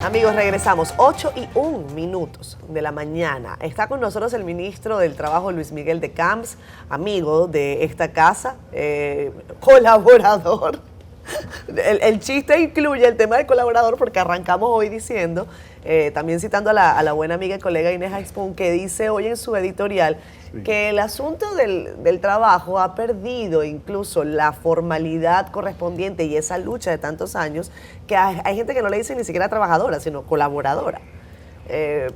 Amigos, regresamos 8:01 de la mañana. Está con nosotros el ministro del Trabajo, Luis Miguel de Camps, amigo de esta casa, colaborador. El chiste incluye el tema del colaborador porque arrancamos hoy diciendo, también citando a la buena amiga y colega Inés Aispun, que dice hoy en su editorial que el asunto del trabajo ha perdido incluso la formalidad correspondiente y esa lucha de tantos años, que hay gente que no le dice ni siquiera trabajadora, sino colaboradora.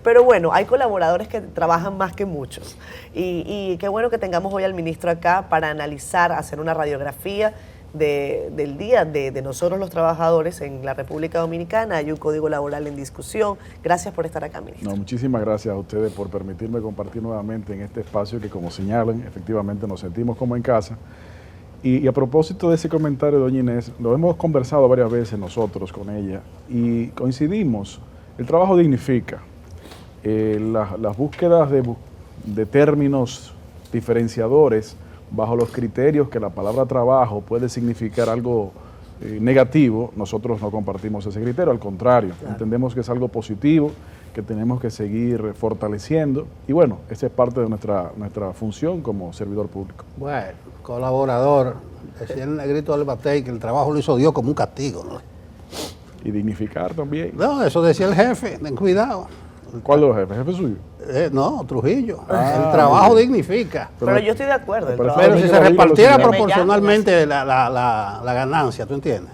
Pero bueno, hay colaboradores que trabajan más que muchos. Y qué bueno que tengamos hoy al ministro acá para analizar, hacer una radiografía del día de nosotros los trabajadores en la República Dominicana. Hay un código laboral en discusión. Gracias por estar acá, ministro. No, muchísimas gracias a ustedes por permitirme compartir nuevamente en este espacio que, como señalan, efectivamente nos sentimos como en casa. Y a propósito de ese comentario de doña Inés, lo hemos conversado varias veces nosotros con ella y coincidimos. El trabajo dignifica. Las búsquedas de términos diferenciadores bajo los criterios que la palabra trabajo puede significar algo negativo, nosotros no compartimos ese criterio, al contrario, entendemos que es algo positivo, que tenemos que seguir fortaleciendo, y bueno, esa es parte de nuestra función como servidor público. Bueno, colaborador, decía el negrito del Batey que el trabajo lo hizo Dios como un castigo, ¿no? Y dignificar también. No, eso decía el jefe, ten cuidado. ¿Cuál de los jefes? ¿Jefe suyo? No, Trujillo. El trabajo dignifica. Pero yo estoy de acuerdo. Pero si se repartiera proporcionalmente la ganancia, ¿tú entiendes?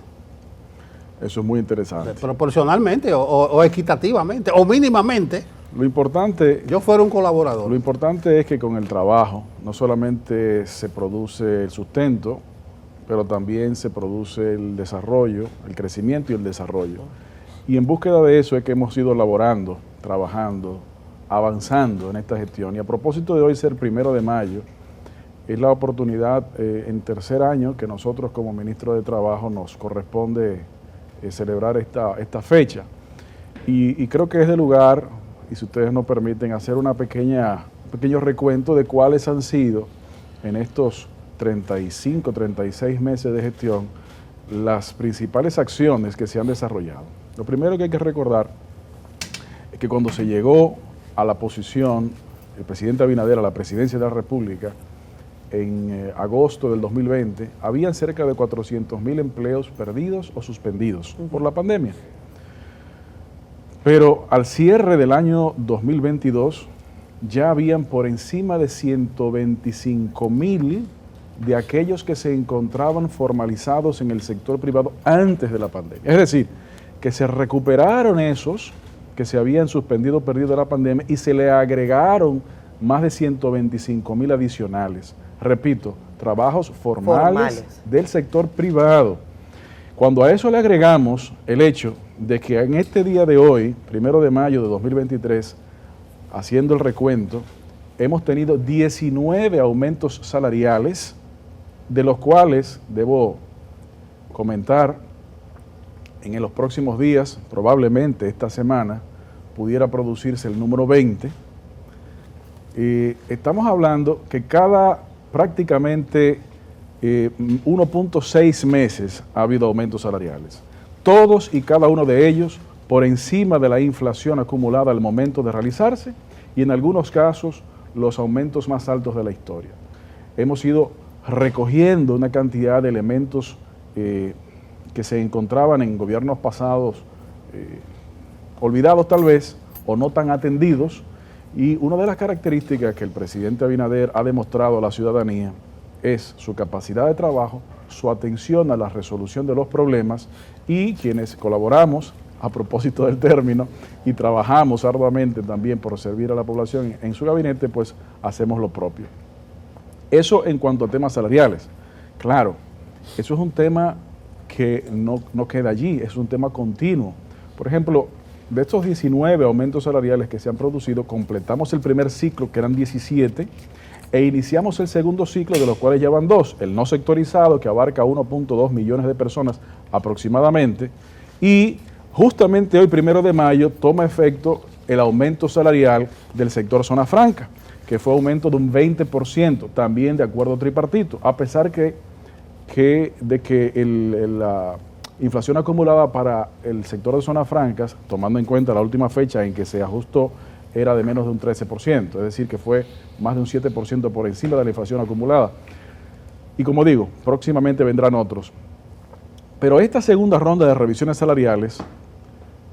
Eso es muy interesante. Proporcionalmente o equitativamente o mínimamente. Lo importante, yo fuera un colaborador. Lo importante es que con el trabajo no solamente se produce el sustento, pero también se produce el desarrollo, el crecimiento y el desarrollo. Y en búsqueda de eso es que hemos ido laborando, trabajando, avanzando en esta gestión. Y a propósito de hoy ser 1 de mayo, es la oportunidad en tercer año que nosotros como ministro de Trabajo nos corresponde celebrar esta fecha. Y creo que es de lugar, y si ustedes nos permiten, hacer un pequeño recuento de cuáles han sido en estos 35, 36 meses de gestión las principales acciones que se han desarrollado. Lo primero que hay que recordar es que cuando se llegó a la posición, el presidente Abinader a la presidencia de la República, en agosto del 2020, habían cerca de 400,000 empleos perdidos o suspendidos por la pandemia. Pero al cierre del año 2022, ya habían por encima de 125,000 de aquellos que se encontraban formalizados en el sector privado antes de la pandemia. Es decir, que se recuperaron esos que se habían suspendido, perdido de la pandemia, y se le agregaron más de 125,000 adicionales. Repito, trabajos formales del sector privado. Cuando a eso le agregamos el hecho de que en este día de hoy, 1 de mayo de 2023, haciendo el recuento, hemos tenido 19 aumentos salariales, de los cuales debo comentar en los próximos días, probablemente esta semana, pudiera producirse el número 20. Estamos hablando que cada prácticamente 1.6 meses ha habido aumentos salariales. Todos y cada uno de ellos por encima de la inflación acumulada al momento de realizarse y en algunos casos los aumentos más altos de la historia. Hemos ido recogiendo una cantidad de elementos que se encontraban en gobiernos pasados, olvidados tal vez, o no tan atendidos, y una de las características que el presidente Abinader ha demostrado a la ciudadanía es su capacidad de trabajo, su atención a la resolución de los problemas, y quienes colaboramos, a propósito del término, y trabajamos arduamente también por servir a la población en su gabinete, pues hacemos lo propio. Eso en cuanto a temas salariales. Claro, eso es un tema que no queda allí, es un tema continuo. Por ejemplo, de estos 19 aumentos salariales que se han producido, completamos el primer ciclo, que eran 17, e iniciamos el segundo ciclo, de los cuales ya van 2, el no sectorizado, que abarca 1.2 millones de personas aproximadamente, y justamente hoy, 1 de mayo, toma efecto el aumento salarial del sector zona franca, que fue aumento de un 20%, también de acuerdo tripartito, a pesar de que inflación acumulada para el sector de zonas francas, tomando en cuenta la última fecha en que se ajustó, era de menos de un 13%, es decir, que fue más de un 7% por encima de la inflación acumulada. Y como digo, próximamente vendrán otros. Pero esta segunda ronda de revisiones salariales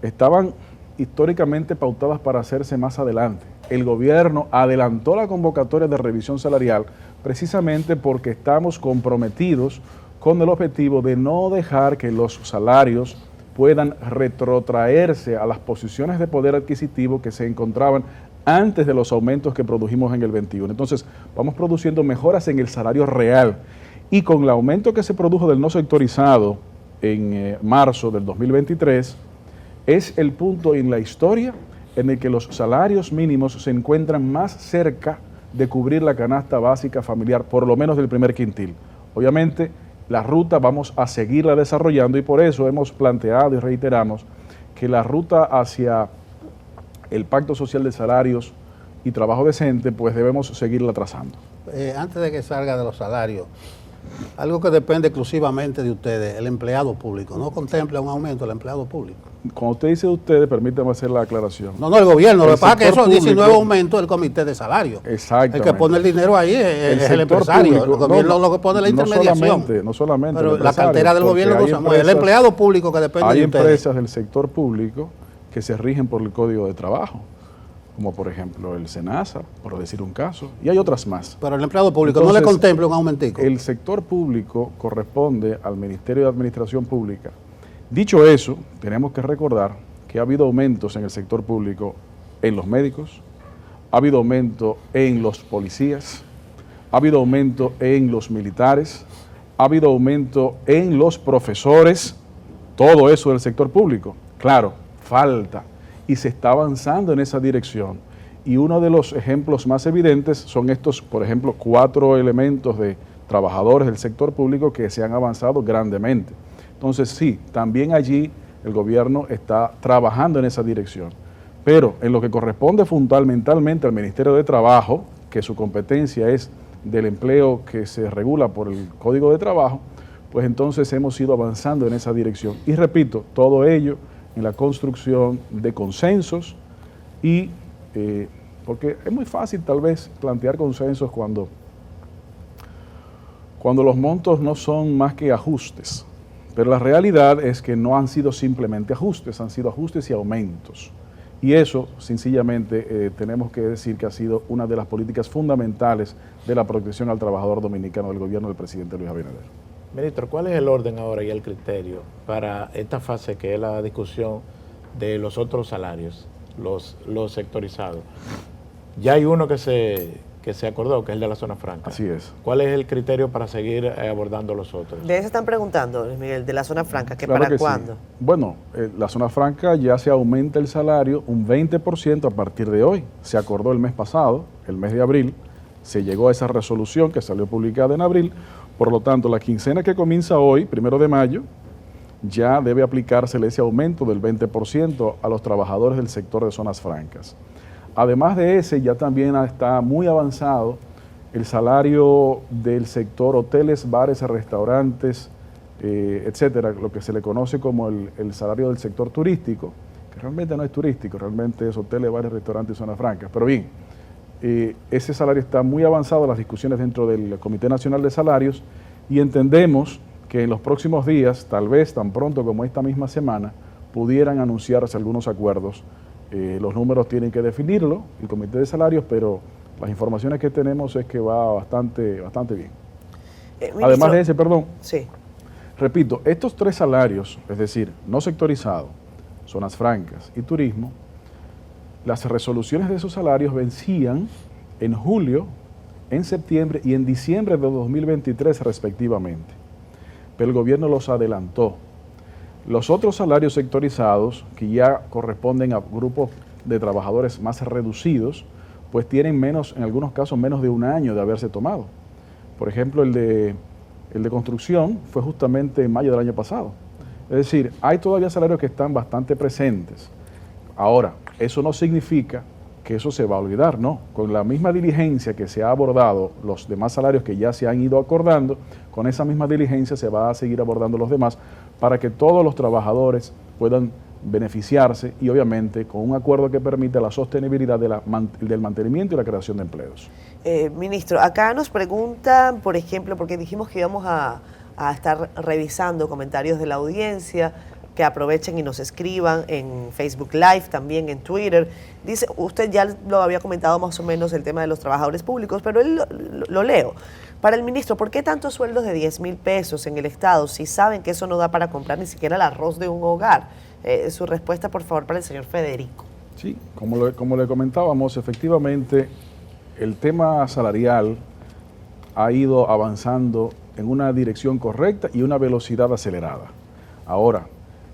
estaban históricamente pautadas para hacerse más adelante. El gobierno adelantó la convocatoria de revisión salarial precisamente porque estamos comprometidos con el objetivo de no dejar que los salarios puedan retrotraerse a las posiciones de poder adquisitivo que se encontraban antes de los aumentos que produjimos en el 21. Entonces, vamos produciendo mejoras en el salario real y con el aumento que se produjo del no sectorizado en marzo del 2023, es el punto en la historia en el que los salarios mínimos se encuentran más cerca de cubrir la canasta básica familiar, por lo menos del primer quintil. Obviamente, la ruta vamos a seguirla desarrollando y por eso hemos planteado y reiteramos que la ruta hacia el Pacto Social de Salarios y Trabajo Decente, pues debemos seguirla trazando. Antes de que salga de los salarios, algo que depende exclusivamente de ustedes, el empleado público, ¿no contempla un aumento del empleado público? Cuando usted dice ustedes, permítame hacer la aclaración. No, el gobierno, lo que pasa es que esos sector 19 público, aumentos del comité de salario. Exactamente. El que pone el dinero ahí es el empresario, público, el gobierno lo que pone la intermediación. No solamente pero el la cartera del gobierno no se mueve, el empleado público que depende hay de ustedes. Hay empresas del sector público que se rigen por el Código de Trabajo, como por ejemplo el SENASA, por decir un caso, y hay otras más. Pero el empleado público Entonces, no le contempla un aumentico. El sector público corresponde al Ministerio de Administración Pública. Dicho eso, tenemos que recordar que ha habido aumentos en el sector público en los médicos, ha habido aumento en los policías, ha habido aumento en los militares, ha habido aumento en los profesores, todo eso del sector público. Claro, falta y se está avanzando en esa dirección. Y uno de los ejemplos más evidentes son estos, por ejemplo, 4 elementos de trabajadores del sector público que se han avanzado grandemente. Entonces, sí, también allí el gobierno está trabajando en esa dirección. Pero en lo que corresponde fundamentalmente al Ministerio de Trabajo, que su competencia es del empleo que se regula por el Código de Trabajo, pues entonces hemos ido avanzando en esa dirección. Y repito, todo ello en la construcción de consensos y porque es muy fácil tal vez plantear consensos cuando los montos no son más que ajustes, pero la realidad es que no han sido simplemente ajustes, han sido ajustes y aumentos. Y eso, sencillamente, tenemos que decir que ha sido una de las políticas fundamentales de la protección al trabajador dominicano del gobierno del presidente Luis Abinader. Ministro, ¿cuál es el orden ahora y el criterio para esta fase que es la discusión de los otros salarios, los sectorizados? Ya hay uno que se acordó, que es el de la zona franca. Así es. ¿Cuál es el criterio para seguir abordando los otros? De eso están preguntando, Miguel, de la zona franca, ¿que Claro para que cuándo? sí. Bueno, la zona franca ya se aumenta el salario un 20% a partir de hoy. Se acordó el mes pasado, el mes de abril, se llegó a esa resolución que salió publicada en abril. Por lo tanto, la quincena que comienza hoy, 1 de mayo, ya debe aplicársele ese aumento del 20% a los trabajadores del sector de zonas francas. Además de ese, ya también está muy avanzado el salario del sector hoteles, bares, restaurantes, etcétera, lo que se le conoce como el salario del sector turístico, que realmente no es turístico, realmente es hoteles, bares, restaurantes y zonas francas. Pero bien, ese salario está muy avanzado en las discusiones dentro del Comité Nacional de Salarios y entendemos que en los próximos días, tal vez tan pronto como esta misma semana, pudieran anunciarse algunos acuerdos. Los números tienen que definirlo, el Comité de Salarios, pero las informaciones que tenemos es que va bastante bien. Ministro, Además de ese, perdón, sí. repito, estos 3 salarios, es decir, no sectorizado, zonas francas y turismo, las resoluciones de esos salarios vencían en julio, en septiembre y en diciembre de 2023 respectivamente. Pero el gobierno los adelantó. Los otros salarios sectorizados, que ya corresponden a grupos de trabajadores más reducidos, pues tienen menos, en algunos casos, menos de un año de haberse tomado. Por ejemplo, el de construcción fue justamente en mayo del año pasado. Es decir, hay todavía salarios que están bastante presentes. Ahora, eso no significa que eso se va a olvidar, no. Con la misma diligencia que se ha abordado los demás salarios que ya se han ido acordando, con esa misma diligencia se va a seguir abordando los demás, para que todos los trabajadores puedan beneficiarse y obviamente con un acuerdo que permita la sostenibilidad del mantenimiento y la creación de empleos. Ministro, acá nos preguntan, por ejemplo, porque dijimos que íbamos a estar revisando comentarios de la audiencia, que aprovechen y nos escriban en Facebook Live, también en Twitter. Dice, usted ya lo había comentado más o menos el tema de los trabajadores públicos, pero él lo leo. Para el ministro, ¿por qué tantos sueldos de 10,000 pesos en el Estado si saben que eso no da para comprar ni siquiera el arroz de un hogar? Su respuesta, por favor, para el señor Federico. Sí, como le comentábamos, efectivamente, el tema salarial ha ido avanzando en una dirección correcta y una velocidad acelerada. Ahora,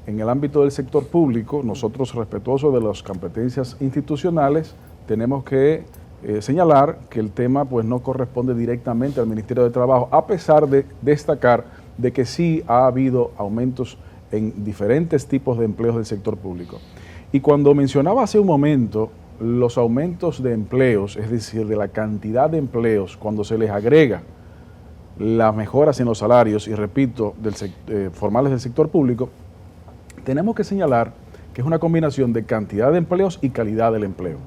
en el ámbito del sector público, nosotros, respetuosos de las competencias institucionales, tenemos que señalar que el tema pues no corresponde directamente al Ministerio de Trabajo, a pesar de destacar de que sí ha habido aumentos en diferentes tipos de empleos del sector público. Y cuando mencionaba hace un momento los aumentos de empleos, es decir, de la cantidad de empleos, cuando se les agrega las mejoras en los salarios, y repito, formales del sector público, tenemos que señalar que es una combinación de cantidad de empleos y calidad del empleo.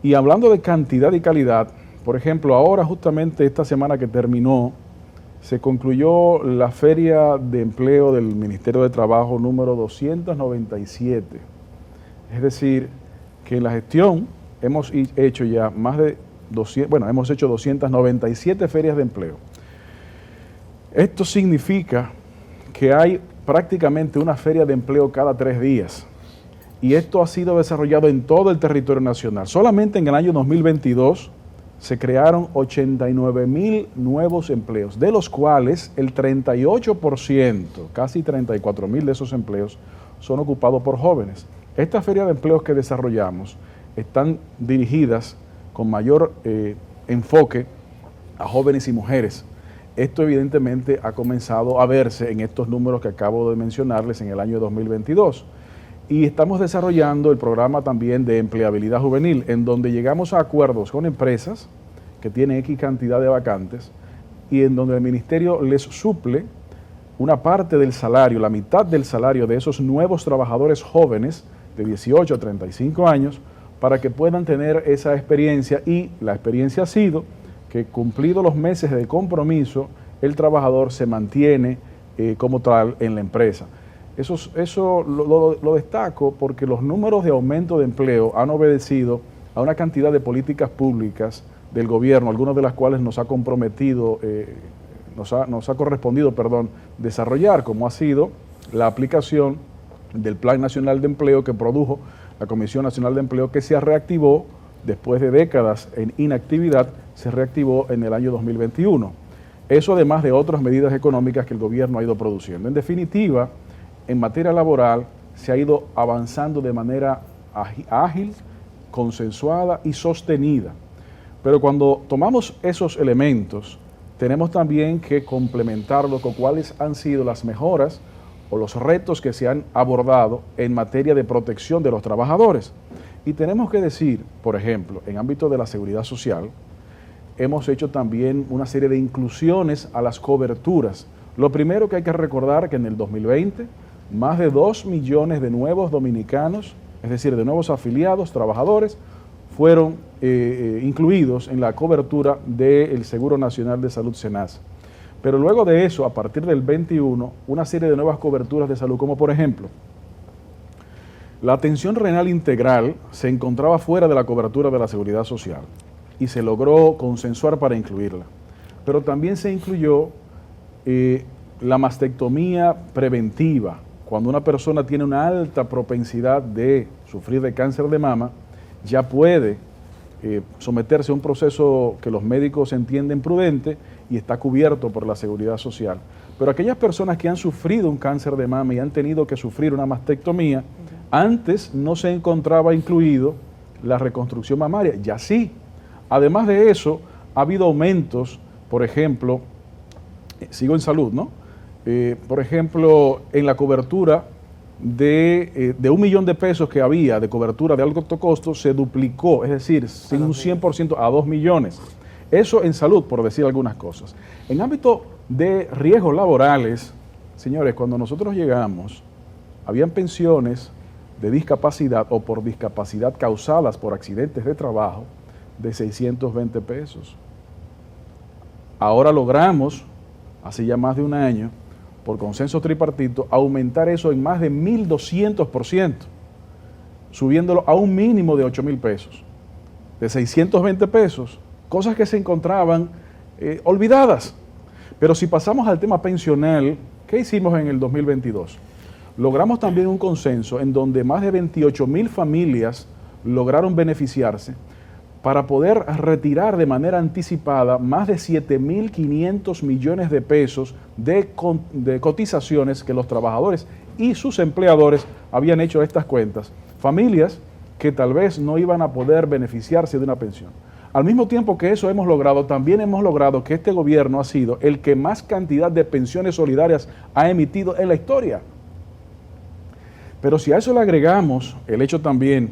Y hablando de cantidad y calidad, por ejemplo, ahora justamente esta semana que terminó, se concluyó la Feria de Empleo del Ministerio de Trabajo número 297. Es decir, que en la gestión hemos hecho ya hemos hecho 297 ferias de empleo. Esto significa que hay prácticamente una feria de empleo cada 3 días. Y esto ha sido desarrollado en todo el territorio nacional. Solamente en el año 2022 se crearon 89,000 nuevos empleos, de los cuales el 38%, casi 34,000 de esos empleos, son ocupados por jóvenes. Estas ferias de empleos que desarrollamos están dirigidas con mayor enfoque a jóvenes y mujeres. Esto evidentemente ha comenzado a verse en estos números que acabo de mencionarles en el año 2022. Y estamos desarrollando el programa también de empleabilidad juvenil, en donde llegamos a acuerdos con empresas que tienen X cantidad de vacantes y en donde el ministerio les suple una parte del salario, la mitad del salario de esos nuevos trabajadores jóvenes de 18 a 35 años para que puedan tener esa experiencia, y la experiencia ha sido que cumplidos los meses de compromiso, el trabajador se mantiene como tal en la empresa. Eso lo destaco porque los números de aumento de empleo han obedecido a una cantidad de políticas públicas del gobierno, algunas de las cuales nos ha comprometido, nos ha correspondido desarrollar, como ha sido la aplicación del Plan Nacional de Empleo que produjo la Comisión Nacional de Empleo, que se reactivó después de décadas en inactividad, se reactivó en el año 2021. Eso además de otras medidas económicas que el gobierno ha ido produciendo. En definitiva, en materia laboral se ha ido avanzando de manera ágil, consensuada y sostenida. Pero cuando tomamos esos elementos, tenemos también que complementarlo con cuáles han sido las mejoras o los retos que se han abordado en materia de protección de los trabajadores. Y tenemos que decir, por ejemplo, en ámbito de la seguridad social, hemos hecho también una serie de inclusiones a las coberturas. Lo primero que hay que recordar es que en el 2020, más de 2 millones de nuevos dominicanos, es decir, de nuevos afiliados, trabajadores, fueron incluidos en la cobertura del Seguro Nacional de Salud SENASA. Pero luego de eso, a partir del 21, una serie de nuevas coberturas de salud, como por ejemplo, la atención renal integral se encontraba fuera de la cobertura de la seguridad social y se logró consensuar para incluirla. Pero también se incluyó la mastectomía preventiva. Cuando una persona tiene una alta propensidad de sufrir de cáncer de mama, ya puede someterse a un proceso que los médicos entienden prudente y está cubierto por la seguridad social. Pero aquellas personas que han sufrido un cáncer de mama y han tenido que sufrir una mastectomía, antes no se encontraba incluido la reconstrucción mamaria, ya sí. Además de eso, ha habido aumentos, por ejemplo, sigo en salud, ¿no? Por ejemplo, en la cobertura de 1 millón de pesos que había de cobertura de alto costo, se duplicó, es decir, sin un 100% a 2 millones. Eso en salud, por decir algunas cosas. En ámbito de riesgos laborales, Señores, cuando nosotros llegamos, habían pensiones de discapacidad o por discapacidad causadas por accidentes de trabajo de 620 pesos. Ahora logramos, hace ya más de un año, por consenso tripartito, aumentar eso en más de 1.200%, subiéndolo a un mínimo de 8.000 pesos, de 620 pesos, cosas que se encontraban olvidadas. Pero si pasamos al tema pensional, ¿qué hicimos en el 2022? Logramos también un consenso en donde más de 28.000 familias lograron beneficiarse para poder retirar de manera anticipada más de 7.500 millones de pesos de cotizaciones que los trabajadores y sus empleadores habían hecho estas cuentas. Familias que tal vez no iban a poder beneficiarse de una pensión. Al mismo tiempo que eso hemos logrado, también hemos logrado que este gobierno ha sido el que más cantidad de pensiones solidarias ha emitido en la historia. Pero si a eso le agregamos el hecho también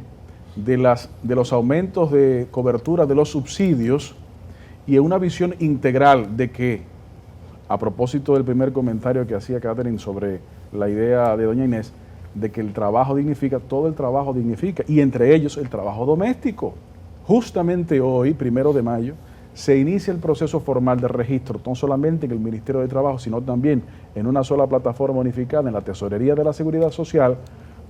de los aumentos de cobertura de los subsidios y en una visión integral de que, a propósito del primer comentario que hacía Catherine sobre la idea de doña Inés, de que el trabajo dignifica, todo el trabajo dignifica, y entre ellos el trabajo doméstico. Justamente hoy, 1 de mayo, se inicia el proceso formal de registro, no solamente en el Ministerio de Trabajo, sino también en una sola plataforma unificada en la Tesorería de la Seguridad Social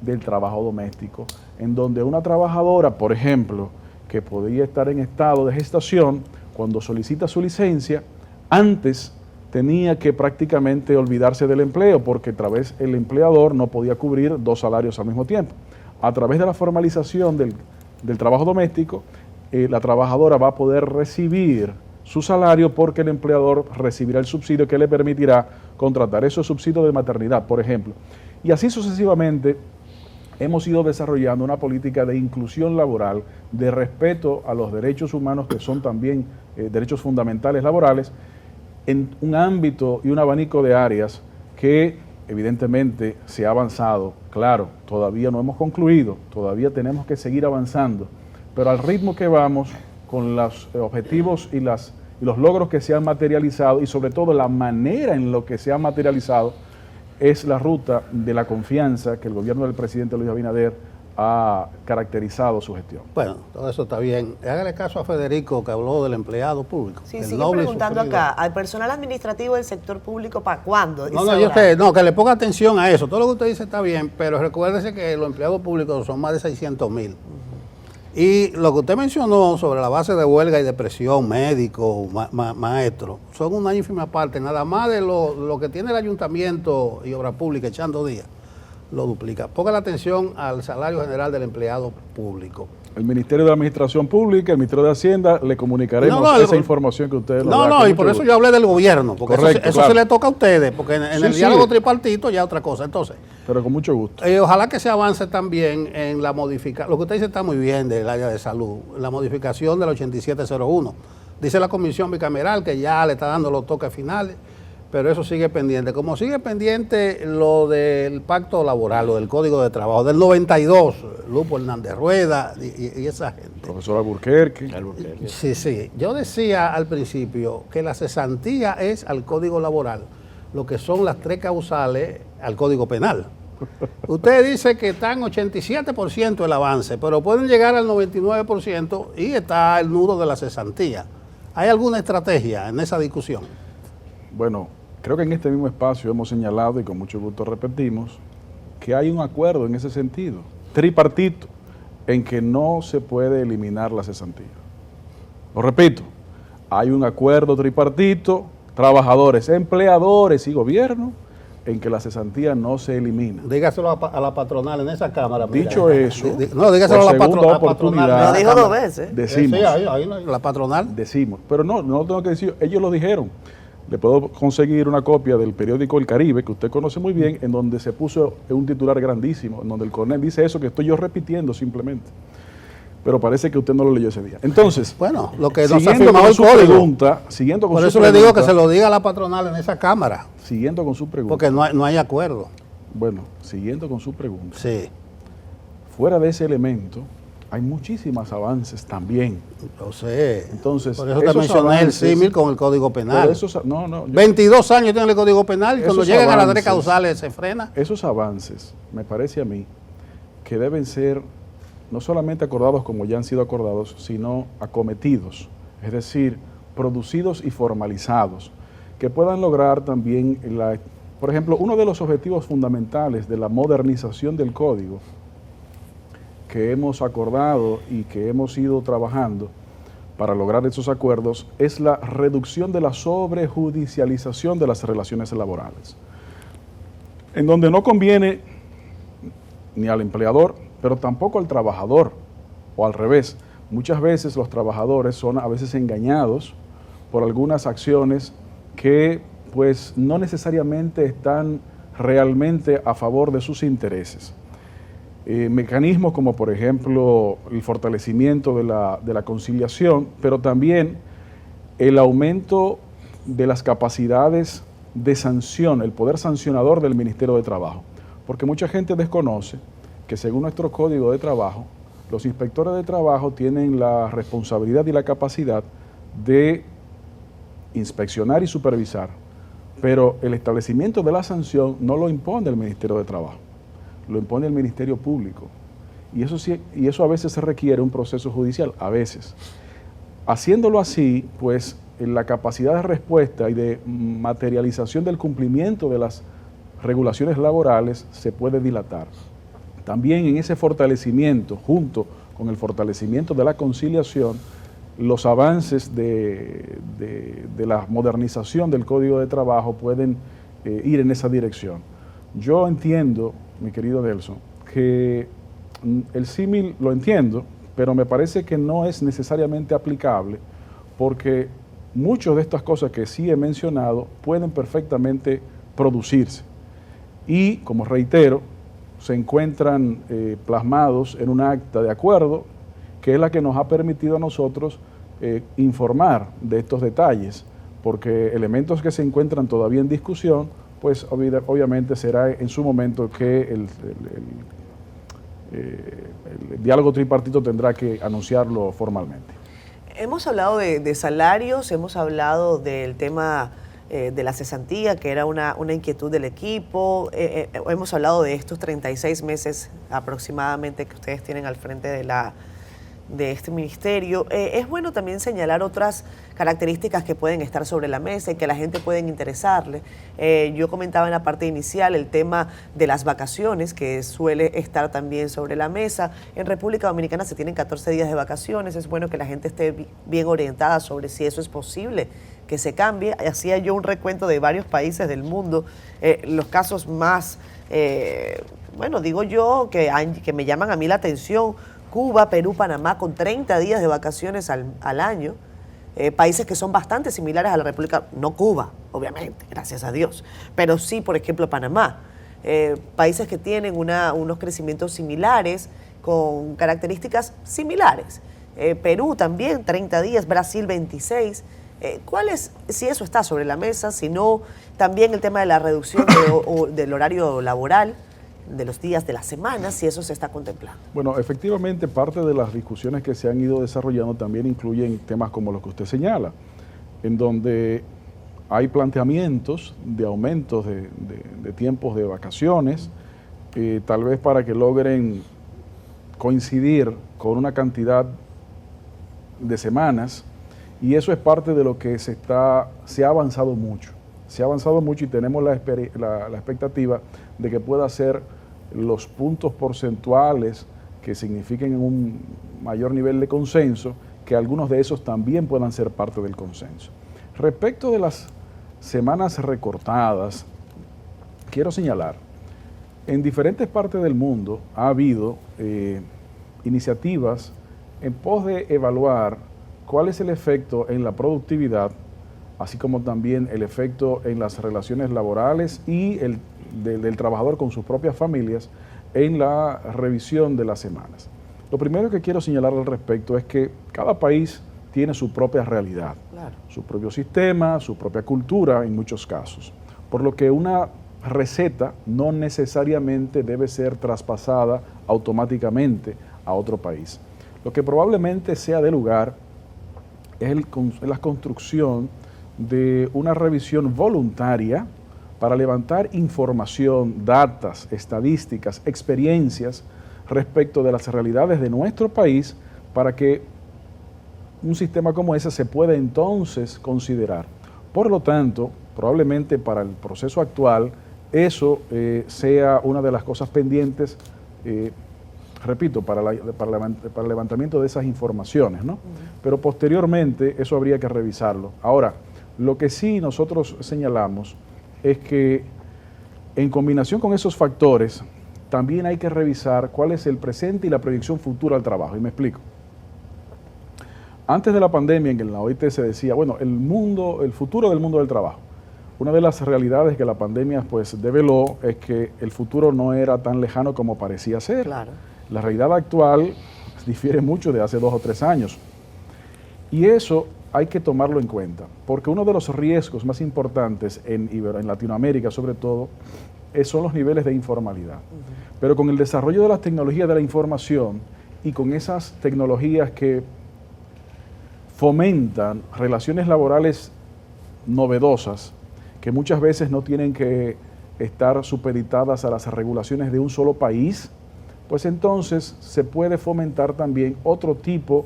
del trabajo doméstico, en donde una trabajadora, por ejemplo, que podía estar en estado de gestación, cuando solicita su licencia, antes tenía que prácticamente olvidarse del empleo, porque a través el empleador no podía cubrir 2 salarios al mismo tiempo. A través de la formalización del trabajo doméstico, la trabajadora va a poder recibir su salario porque el empleador recibirá el subsidio que le permitirá contratar esos subsidios de maternidad, por ejemplo. Y así sucesivamente hemos ido desarrollando una política de inclusión laboral, de respeto a los derechos humanos, que son también derechos fundamentales laborales, en un ámbito y un abanico de áreas que evidentemente se ha avanzado. Claro, todavía no hemos concluido, todavía tenemos que seguir avanzando, pero al ritmo que vamos, con los objetivos y los logros que se han materializado, y sobre todo la manera en lo que se ha materializado, es la ruta de la confianza que el gobierno del presidente Luis Abinader ha caracterizado su gestión. Bueno, todo eso está bien. Hágale caso a Federico, que habló del empleado público. Sí, sigue preguntando acá, al personal administrativo del sector público, ¿para cuándo? Que le ponga atención a eso. Todo lo que usted dice está bien, pero recuérdese que los empleados públicos son más de 600.000. Y lo que usted mencionó sobre la base de huelga y de presión, médico, maestro, son una ínfima parte, nada más de lo que tiene el ayuntamiento y obra pública echando días, lo duplica. Ponga la atención al salario general del empleado público. El Ministerio de Administración Pública, el Ministerio de Hacienda, le comunicaremos esa información que ustedes nos dan. Y por eso yo hablé del gobierno, porque correcto, eso se le toca a ustedes, porque en el diálogo tripartito ya es otra cosa. Entonces, pero con mucho gusto. Ojalá que se avance también en la modificación, lo que usted dice está muy bien del área de salud, la modificación del 8701. Dice la comisión bicameral que ya le está dando los toques finales, pero eso sigue pendiente. Como sigue pendiente lo del pacto laboral, lo del código de trabajo, del 92, Lupo Hernández Rueda y esa gente. Profesor Alburquerque. Sí. Yo decía al principio que la cesantía es al código laboral lo que son las 3 causales al código penal. Usted dice que está en 87% el avance, pero pueden llegar al 99% y está el nudo de la cesantía. ¿Hay alguna estrategia en esa discusión? Bueno, creo que en este mismo espacio hemos señalado, y con mucho gusto repetimos, que hay un acuerdo en ese sentido, tripartito, en que no se puede eliminar la cesantía. Lo repito, hay un acuerdo tripartito, trabajadores, empleadores y gobierno, en que la cesantía no se elimina. Dígaselo a la patronal en esa cámara. Dicho eso, dígaselo a la patronal. Lo dijo 2 veces. Decimos. Sí, ahí la patronal. Decimos, pero no lo tengo que decir, ellos lo dijeron. Le puedo conseguir una copia del periódico El Caribe, que usted conoce muy bien, en donde se puso un titular grandísimo, en donde el coronel dice eso que estoy yo repitiendo simplemente. Pero parece que usted no lo leyó ese día. Entonces, bueno, lo que nos siguiendo con su pregunta, siguiendo con por su eso pregunta, le digo que se lo diga a la patronal en esa cámara. Siguiendo con su pregunta. Porque no hay acuerdo. Bueno, siguiendo con su pregunta. Sí. Fuera de ese elemento, hay muchísimos avances también. Entonces, por eso te esos mencioné el avances, símil con el Código Penal. No, 22 años tiene el Código Penal y cuando llegan a las 3 avances, causales se frena. Esos avances, me parece a mí, que deben ser no solamente acordados como ya han sido acordados, sino acometidos, es decir, producidos y formalizados, que puedan lograr también, por ejemplo, uno de los objetivos fundamentales de la modernización del código que hemos acordado y que hemos ido trabajando para lograr esos acuerdos es la reducción de la sobrejudicialización de las relaciones laborales, en donde no conviene ni al empleador, pero tampoco al trabajador, o al revés. Muchas veces los trabajadores son a veces engañados por algunas acciones que pues no necesariamente están realmente a favor de sus intereses. Mecanismos como por ejemplo el fortalecimiento de la conciliación, pero también el aumento de las capacidades de sanción, el poder sancionador del Ministerio de Trabajo, porque mucha gente desconoce que según nuestro Código de Trabajo, los inspectores de trabajo tienen la responsabilidad y la capacidad de inspeccionar y supervisar, pero el establecimiento de la sanción no lo impone el Ministerio de Trabajo, lo impone el Ministerio Público. Y eso a veces se requiere un proceso judicial, a veces. Haciéndolo así, pues la capacidad de respuesta y de materialización del cumplimiento de las regulaciones laborales se puede dilatar. También en ese fortalecimiento, junto con el fortalecimiento de la conciliación, los avances de la modernización del Código de Trabajo pueden ir en esa dirección. Yo entiendo, mi querido Nelson, que el símil lo entiendo, pero me parece que no es necesariamente aplicable porque muchas de estas cosas que sí he mencionado pueden perfectamente producirse. Y, como reitero, se encuentran plasmados en un acta de acuerdo que es la que nos ha permitido a nosotros informar de estos detalles, porque elementos que se encuentran todavía en discusión, pues obviamente será en su momento que el diálogo tripartito tendrá que anunciarlo formalmente. Hemos hablado de salarios, hemos hablado del tema de la cesantía, que era una inquietud del equipo, hemos hablado de estos 36 meses aproximadamente que ustedes tienen al frente de este ministerio. Es bueno también señalar otras características que pueden estar sobre la mesa y que a la gente pueden interesarle. Yo comentaba en la parte inicial el tema de las vacaciones, que suele estar también sobre la mesa. En República Dominicana se tienen 14 días de vacaciones. Es bueno que la gente esté bien orientada sobre si eso es posible que se cambie. Hacía yo un recuento de varios países del mundo, los casos más, bueno, digo yo, que me llaman a mí la atención: Cuba, Perú, Panamá, con 30 días de vacaciones al año. Países que son bastante similares a la República, no Cuba, obviamente, gracias a Dios, pero sí, por ejemplo, Panamá. Países que tienen unos crecimientos similares, con características similares. Perú también, 30 días, Brasil 26. ¿Cuál es, si eso está sobre la mesa, si no, también el tema de la reducción del horario laboral, de los días de la semana, si eso se está contemplando? Bueno, efectivamente, parte de las discusiones que se han ido desarrollando también incluyen temas como los que usted señala, en donde hay planteamientos de aumentos de tiempos de vacaciones, tal vez para que logren coincidir con una cantidad de semanas, y eso es parte de lo que se ha avanzado mucho. Se ha avanzado mucho y tenemos la expectativa de que pueda ser los puntos porcentuales que signifiquen un mayor nivel de consenso, que algunos de esos también puedan ser parte del consenso. Respecto de las semanas recortadas, quiero señalar, en diferentes partes del mundo ha habido iniciativas en pos de evaluar cuál es el efecto en la productividad, así como también el efecto en las relaciones laborales y del trabajador con sus propias familias en la revisión de las semanas. Lo primero que quiero señalar al respecto es que cada país tiene su propia realidad, claro, su propio sistema, su propia cultura en muchos casos, por lo que una receta no necesariamente debe ser traspasada automáticamente a otro país. Lo que probablemente sea de lugar es la construcción de una revisión voluntaria para levantar información, datas, estadísticas, experiencias respecto de las realidades de nuestro país para que un sistema como ese se pueda entonces considerar. Por lo tanto, probablemente para el proceso actual, eso sea una de las cosas pendientes, repito, para el levantamiento de esas informaciones, ¿no? Pero posteriormente eso habría que revisarlo. Ahora, lo que sí nosotros señalamos es que en combinación con esos factores, también hay que revisar cuál es el presente y la proyección futura al trabajo. Y me explico. Antes de la pandemia, en la OIT se decía, bueno, el futuro del mundo del trabajo. Una de las realidades que la pandemia pues develó es que el futuro no era tan lejano como parecía ser. Claro. La realidad actual difiere mucho de hace 2 o 3 años. Y eso hay que tomarlo en cuenta, porque uno de los riesgos más importantes en Latinoamérica, sobre todo, son los niveles de informalidad. Pero con el desarrollo de las tecnologías de la información y con esas tecnologías que fomentan relaciones laborales novedosas, que muchas veces no tienen que estar supeditadas a las regulaciones de un solo país, pues entonces se puede fomentar también otro tipo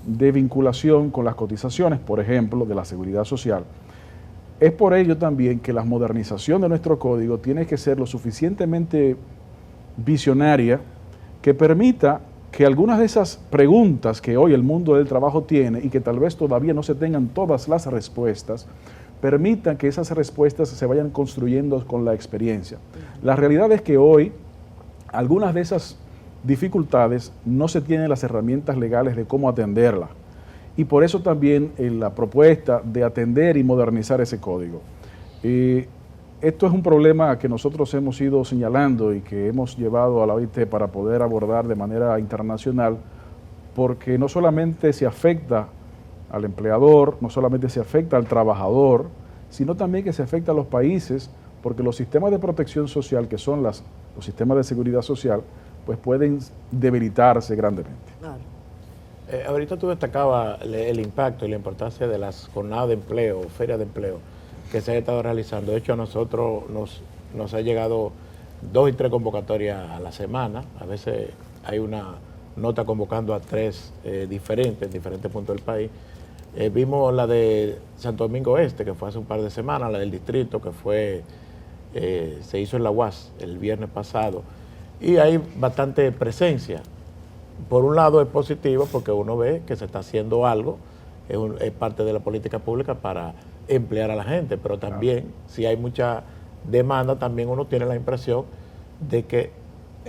de vinculación con las cotizaciones, por ejemplo, de la seguridad social. Es por ello también que la modernización de nuestro código tiene que ser lo suficientemente visionaria que permita que algunas de esas preguntas que hoy el mundo del trabajo tiene y que tal vez todavía no se tengan todas las respuestas, permitan que esas respuestas se vayan construyendo con la experiencia. La realidad es que hoy algunas de esas dificultades no se tienen las herramientas legales de cómo atenderlas. Y por eso también la propuesta de atender y modernizar ese código. Esto es un problema que nosotros hemos ido señalando y que hemos llevado a la OIT para poder abordar de manera internacional, porque no solamente se afecta al empleador, no solamente se afecta al trabajador, sino también que se afecta a los países, porque los sistemas de protección social, que son los sistemas de seguridad social, pues pueden debilitarse grandemente. Claro. Ahorita tú destacabas el impacto y la importancia de las jornadas de empleo, ferias de empleo, que se han estado realizando. De hecho, a nosotros nos ha llegado 2 y 3 convocatorias a la semana. A veces hay una nota convocando a 3 diferentes, en diferentes puntos del país. Vimos la de Santo Domingo Este, que fue hace un par de semanas, la del distrito, que se hizo en la UAS el viernes pasado. Y hay bastante presencia. Por un lado es positivo porque uno ve que se está haciendo algo, es parte de la política pública para emplear a la gente, pero también si hay mucha demanda, también uno tiene la impresión de que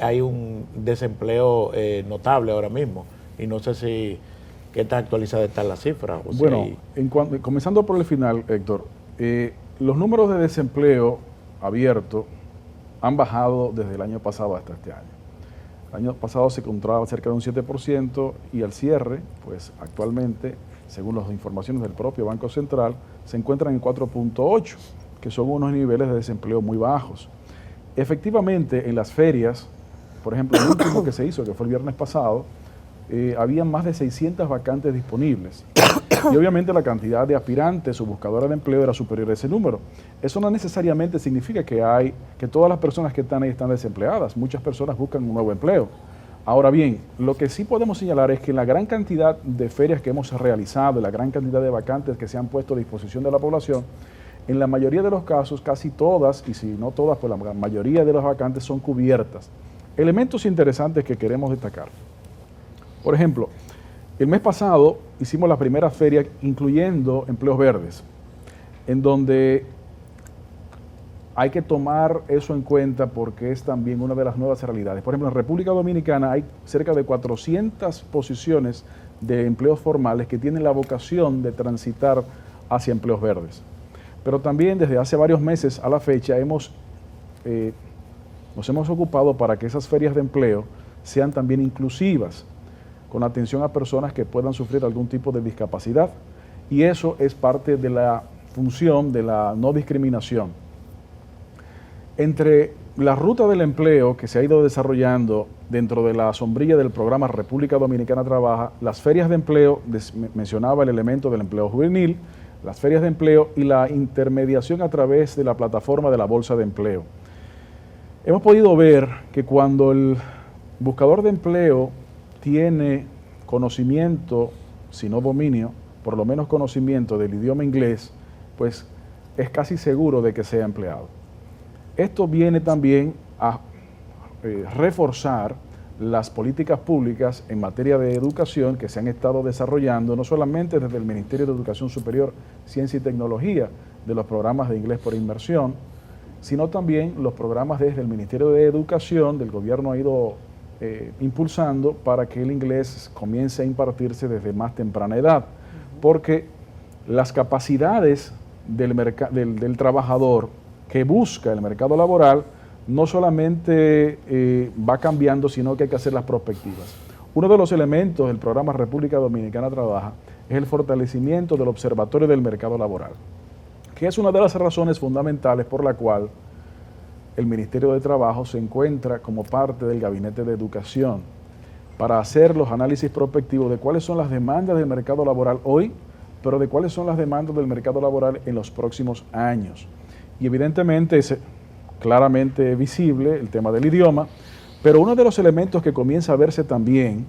hay un desempleo notable ahora mismo. Y no sé si qué tan actualizada está la cifra. O bueno, comenzando por el final, Héctor, los números de desempleo abierto han bajado desde el año pasado hasta este año. El año pasado se encontraba cerca de un 7% y al cierre, pues actualmente, según las informaciones del propio Banco Central, se encuentran en 4.8, que son unos niveles de desempleo muy bajos. Efectivamente, en las ferias, por ejemplo, el último que se hizo, que fue el viernes pasado, había más de 600 vacantes disponibles. Y obviamente la cantidad de aspirantes o buscadoras de empleo era superior a ese número. Eso no necesariamente significa que todas las personas que están ahí están desempleadas. Muchas personas buscan un nuevo empleo. Ahora bien, lo que sí podemos señalar es que la gran cantidad de ferias que hemos realizado, la gran cantidad de vacantes que se han puesto a disposición de la población, en la mayoría de los casos, casi todas, y si no todas, pues la mayoría de las vacantes son cubiertas. Elementos interesantes que queremos destacar. Por ejemplo, el mes pasado hicimos la primera feria incluyendo empleos verdes, en donde hay que tomar eso en cuenta porque es también una de las nuevas realidades. Por ejemplo, en República Dominicana hay cerca de 400 posiciones de empleos formales que tienen la vocación de transitar hacia empleos verdes. Pero también desde hace varios meses a la fecha nos hemos ocupado para que esas ferias de empleo sean también inclusivas, con atención a personas que puedan sufrir algún tipo de discapacidad. Y eso es parte de la función de la no discriminación. Entre la ruta del empleo que se ha ido desarrollando dentro de la sombrilla del programa República Dominicana Trabaja, las ferias de empleo, mencionaba el elemento del empleo juvenil, las ferias de empleo y la intermediación a través de la plataforma de la Bolsa de Empleo. Hemos podido ver que cuando el buscador de empleo tiene conocimiento, si no dominio, por lo menos conocimiento del idioma inglés, pues es casi seguro de que sea empleado. Esto viene también a reforzar las políticas públicas en materia de educación que se han estado desarrollando, no solamente desde el Ministerio de Educación Superior, Ciencia y Tecnología, de los programas de inglés por inmersión, sino también los programas desde el Ministerio de Educación del gobierno ha ido impulsando para que el inglés comience a impartirse desde más temprana edad, porque las capacidades del trabajador que busca el mercado laboral no solamente va cambiando, sino que hay que hacer las prospectivas. Uno de los elementos del programa República Dominicana Trabaja es el fortalecimiento del Observatorio del Mercado Laboral, que es una de las razones fundamentales por la cual el Ministerio de Trabajo se encuentra como parte del Gabinete de Educación para hacer los análisis prospectivos de cuáles son las demandas del mercado laboral hoy, pero de cuáles son las demandas del mercado laboral en los próximos años. Y evidentemente es claramente visible el tema del idioma, pero uno de los elementos que comienza a verse también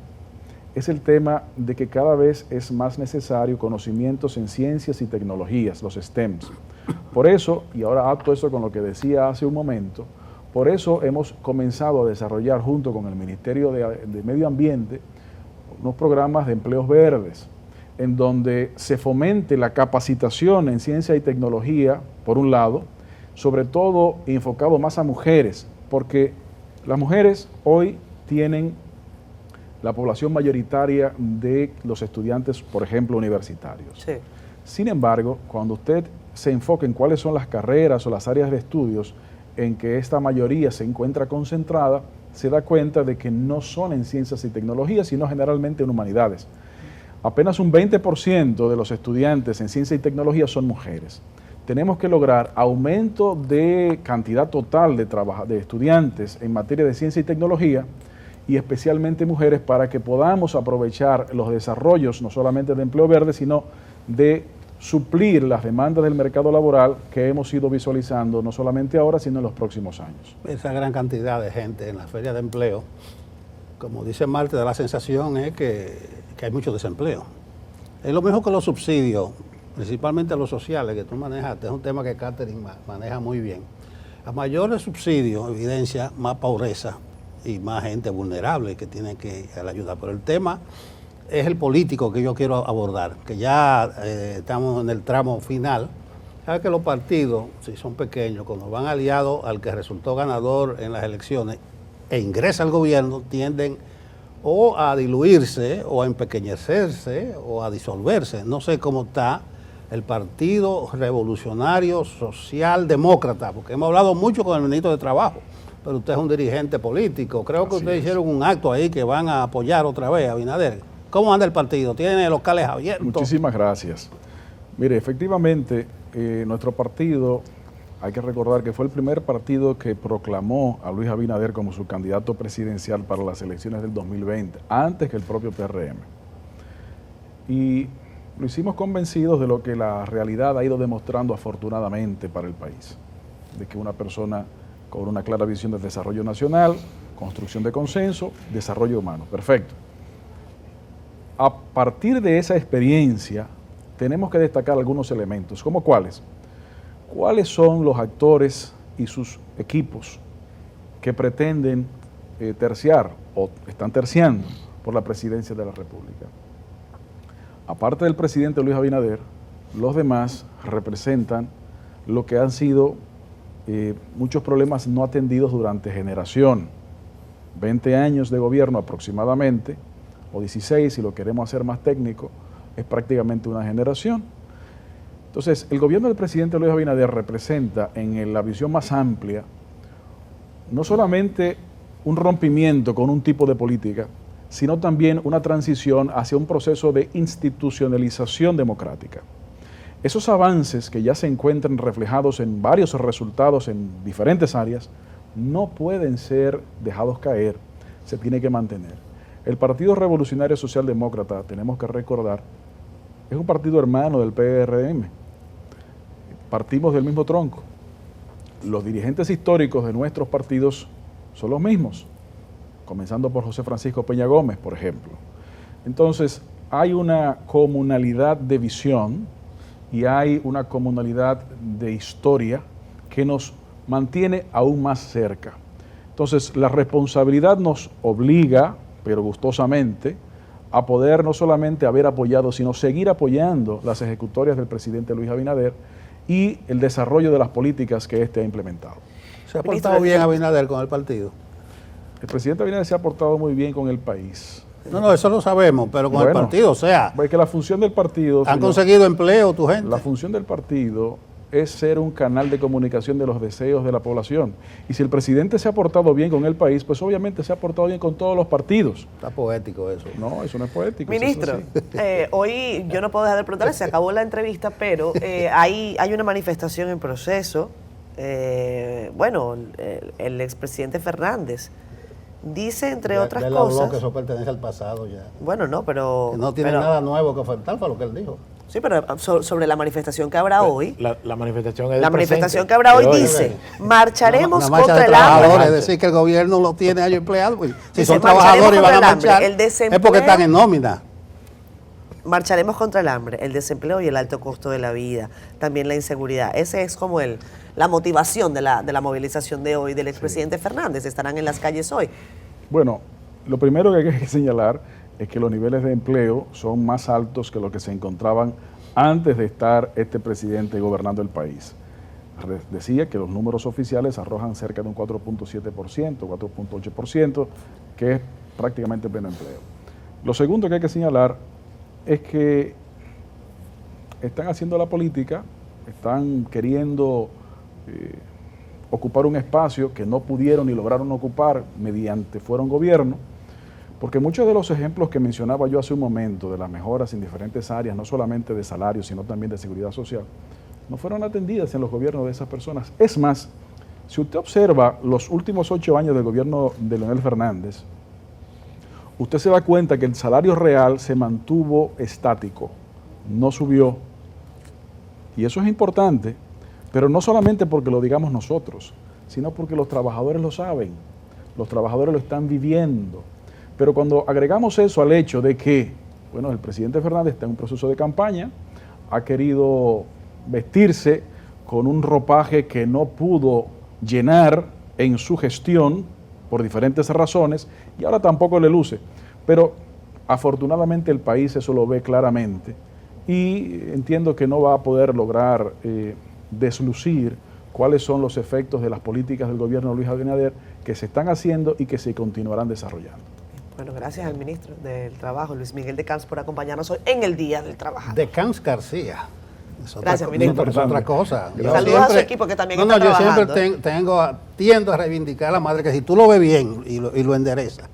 es el tema de que cada vez es más necesario conocimientos en ciencias y tecnologías, los STEMs. Por eso, y ahora ato eso con lo que decía hace un momento, por eso hemos comenzado a desarrollar junto con el Ministerio de Medio Ambiente unos programas de empleos verdes, en donde se fomente la capacitación en ciencia y tecnología, por un lado, sobre todo enfocado más a mujeres, porque las mujeres hoy tienen la población mayoritaria de los estudiantes, por ejemplo, universitarios. Sí. Sin embargo, cuando usted se enfoca en cuáles son las carreras o las áreas de estudios en que esta mayoría se encuentra concentrada, se da cuenta de que no son en ciencias y tecnologías, sino generalmente en humanidades. Apenas un 20% de los estudiantes en ciencia y tecnología son mujeres. Tenemos que lograr aumento de cantidad total de estudiantes en materia de ciencia y tecnología, y especialmente mujeres, para que podamos aprovechar los desarrollos no solamente de empleo verde, sino de suplir las demandas del mercado laboral que hemos ido visualizando no solamente ahora, sino en los próximos años. Esa gran cantidad de gente en la feria de empleo, como dice Marte, da la sensación es que hay mucho desempleo. Es lo mismo que los subsidios, principalmente los sociales que tú manejaste, es un tema que Catherine maneja muy bien. A mayores subsidios evidencia más pobreza y más gente vulnerable que tiene que ir a la ayuda. Pero el tema es el político que yo quiero abordar, que ya estamos en el tramo final. Sabes que los partidos, si son pequeños, cuando van aliados al que resultó ganador en las elecciones e ingresa al gobierno, tienden o a diluirse, o a empequeñecerse, o a disolverse. No sé cómo está el Partido Revolucionario Socialdemócrata, porque hemos hablado mucho con el ministro de Trabajo, pero usted es un dirigente político. Creo que ustedes hicieron un acto ahí que van a apoyar otra vez a Abinader. ¿Cómo anda el partido? ¿Tiene locales abiertos? Muchísimas gracias. Mire, efectivamente, nuestro partido, hay que recordar que fue el primer partido que proclamó a Luis Abinader como su candidato presidencial para las elecciones del 2020, antes que el propio PRM. Y lo hicimos convencidos de lo que la realidad ha ido demostrando afortunadamente para el país, de que una persona con una clara visión de desarrollo nacional, construcción de consenso, desarrollo humano. Perfecto. A partir de esa experiencia, tenemos que destacar algunos elementos, ¿como cuáles? ¿Cuáles son los actores y sus equipos que pretenden terciar o están terciando por la presidencia de la República? Aparte del presidente Luis Abinader, los demás representan lo que han sido muchos problemas no atendidos durante generación. 20 años de gobierno aproximadamente, o 16 si lo queremos hacer más técnico, es prácticamente una generación. Entonces, el gobierno del presidente Luis Abinader representa en la visión más amplia no solamente un rompimiento con un tipo de política, sino también una transición hacia un proceso de institucionalización democrática. Esos avances que ya se encuentran reflejados en varios resultados en diferentes áreas, no pueden ser dejados caer, se tiene que mantener. El Partido Revolucionario Socialdemócrata, tenemos que recordar, es un partido hermano del PRM. Partimos del mismo tronco. Los dirigentes históricos de nuestros partidos son los mismos, comenzando por José Francisco Peña Gómez, por ejemplo. Entonces, hay una comunalidad de visión y hay una comunalidad de historia que nos mantiene aún más cerca. Entonces, la responsabilidad nos obliga, pero gustosamente, a poder no solamente haber apoyado, sino seguir apoyando las ejecutorias del presidente Luis Abinader y el desarrollo de las políticas que éste ha implementado. ¿Se ha portado bien Abinader con el partido? El presidente Abinader se ha portado muy bien con el país. No, eso lo sabemos, pero con el partido, o sea, porque la función del partido... ¿Han conseguido empleo tu gente? La función del partido es ser un canal de comunicación de los deseos de la población. Y si el presidente se ha portado bien con el país, pues obviamente se ha portado bien con todos los partidos. Está poético eso. No, eso no es poético. Ministro, hoy yo no puedo dejar de preguntarle, se acabó la entrevista, pero hay una manifestación en proceso. El expresidente Fernández dice, entre otras cosas... habló que eso pertenece al pasado ya. Bueno, no, pero... Que no tiene nada nuevo que ofertar, fue lo que él dijo. Sí, pero sobre la manifestación que habrá hoy. La manifestación es La manifestación que habrá hoy dice, marcharemos contra el hambre. Es decir, que el gobierno no tiene a ellos empleados. Pues, si Dice, son trabajadores y van a marchar, el desempleo, es porque están en nómina. Marcharemos contra el hambre, el desempleo y el alto costo de la vida, también la inseguridad. Ese es como la motivación de la movilización de hoy del expresidente Fernández. Estarán en las calles hoy. Bueno, lo primero que hay que señalar es que los niveles de empleo son más altos que los que se encontraban antes de estar este presidente gobernando el país. Decía que los números oficiales arrojan cerca de un 4.7%, 4.8%, que es prácticamente pleno empleo. Lo segundo que hay que señalar es que están haciendo la política, están queriendo ocupar un espacio que no pudieron ni lograron ocupar mediante fueron gobierno, porque muchos de los ejemplos que mencionaba yo hace un momento de las mejoras en diferentes áreas, no solamente de salarios, sino también de seguridad social, no fueron atendidas en los gobiernos de esas personas. Es más, si usted observa los últimos 8 años del gobierno de Leonel Fernández, usted se da cuenta que el salario real se mantuvo estático, no subió. Y eso es importante, pero no solamente porque lo digamos nosotros, sino porque los trabajadores lo saben, los trabajadores lo están viviendo. Pero cuando agregamos eso al hecho de que, bueno, el presidente Fernández está en un proceso de campaña, ha querido vestirse con un ropaje que no pudo llenar en su gestión por diferentes razones y ahora tampoco le luce. Pero afortunadamente el país eso lo ve claramente y entiendo que no va a poder lograr deslucir cuáles son los efectos de las políticas del gobierno de Luis Abinader que se están haciendo y que se continuarán desarrollando. Bueno, gracias al ministro del Trabajo, Luis Miguel de Camps, por acompañarnos hoy en el Día del Trabajador. De Camps García. Gracias, ministro. Es otra cosa. Saludos a su equipo que también está trabajando. Yo siempre tiendo a reivindicar a la madre que si tú lo ves bien y lo enderezas,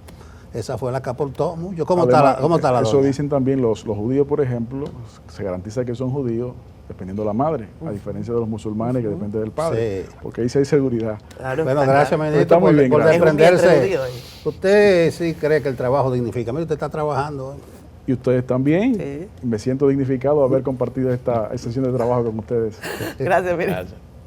esa fue la que aportó mucho. ¿Cómo está la Eso doña? dicen también los judíos, por ejemplo, se garantiza que son judíos dependiendo de la madre, a diferencia de los musulmanes que depende del padre, Sí. porque ahí sí hay seguridad. Claro, Bueno, gracias, ministro, Está muy bien, por gracias. desprenderse. Usted sí cree que el trabajo dignifica. Mire, usted está trabajando hoy. Y ustedes también. Sí. Me siento dignificado haber compartido esta sesión de trabajo con ustedes. Gracias, ministro. Gracias.